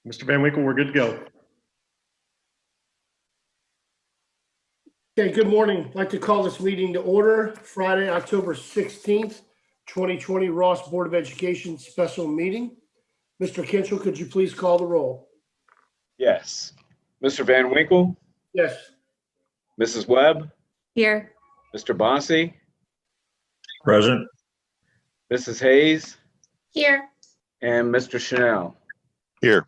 Mr. Van Winkle, we're good to go. Okay, good morning. I'd like to call this meeting to order. Friday, October 16th, 2020, Ross Board of Education special meeting. Mr. Kinchel, could you please call the roll? Yes. Mr. Van Winkle, Yes. Mrs. Webb, Here. Mr. Bossy, Present. Mrs. Hayes, Here. and Mr. Chanel. Here.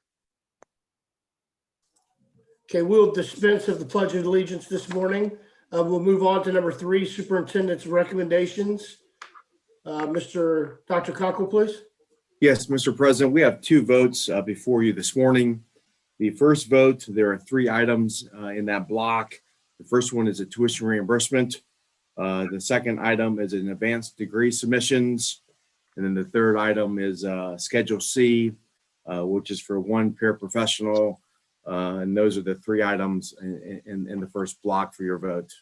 Okay, we'll dispense of the Pledge of Allegiance this morning. We'll move on to number 3, Superintendent's recommendations. Dr. Cockle, please. Yes, Mr. President, we have 2 votes before you this morning. The first vote, there are 3 items in that block. The first one is a tuition reimbursement. The second item is an advanced degree submissions. And then the third item is Schedule C, which is for 1 paraprofessional. And those are the 3 items in the first block for your vote.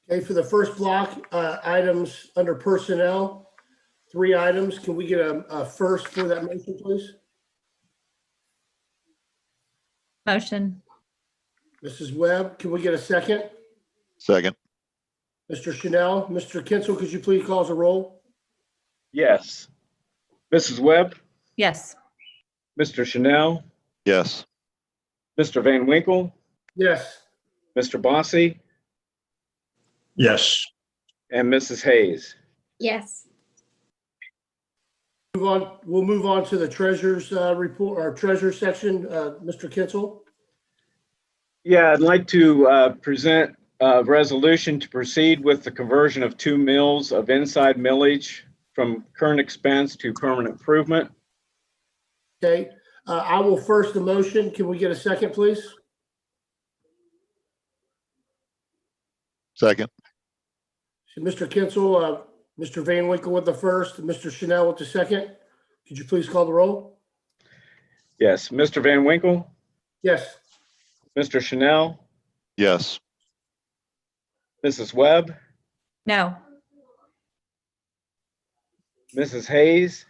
Okay, for the first block, items under personnel, 3 items. Can we get a first for that motion, please? Motion. Mrs. Webb, can we get a second? Second. Mr. Chanel, Mr. Kinchel, could you please call us a roll? Yes. Mrs. Webb, Yes. Mr. Chanel, Yes. Mr. Van Winkle, Yes. Mr. Bossy, Yes. and Mrs. Hayes. Yes. We'll move on to the treasurer's report, our treasurer section. Mr. Kinchel. Yeah, I'd like to present a resolution to proceed with the conversion of 2 mills of inside millage from current expense to permanent improvement. Okay, I will first the motion. Can we get a second, please? Second. So Mr. Kinchel, Mr. Van Winkle with the first, Mr. Chanel with the second. Could you please call the roll? Yes. Mr. Van Winkle, Yes. Mr. Chanel, Yes. Mrs. Webb, No. Mrs. Hayes,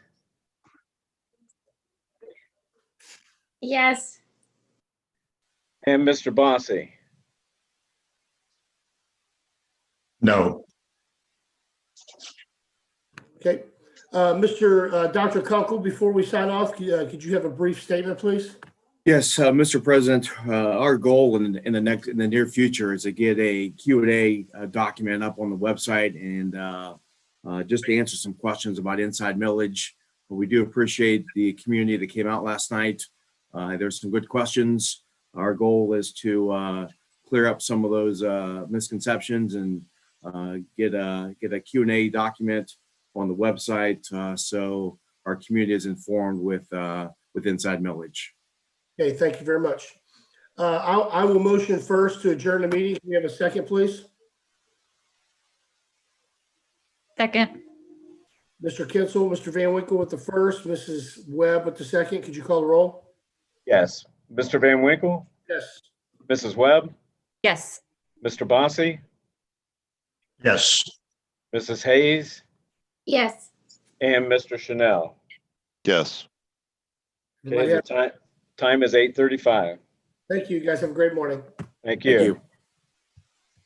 Yes. and Mr. Bossy. No. Okay, Dr. Kunkel, before we sign off, could you have a brief statement, please? Yes, Mr. President, our goal in the near future is to get a Q&A document up on the website and just to answer some questions about inside millage. We do appreciate the community that came out last night. There's some good questions. Our goal is to clear up some of those misconceptions and get a Q&A document on the website so our community is informed with inside millage. Okay, thank you very much. I will motion first to adjourn the meeting. Can we have a second, please? Second. Mr. Kinchel, Mr. Van Winkle with the first, Mrs. Webb with the second. Could you call the roll? Yes. Mr. Van Winkle, Yes. Mrs. Webb, Yes. Mr. Bossy, Yes. Mrs. Hayes, Yes. and Mr. Chanel. Yes. Okay, the time is 8:35. Thank you, guys. Have a great morning. Thank Thank you. you.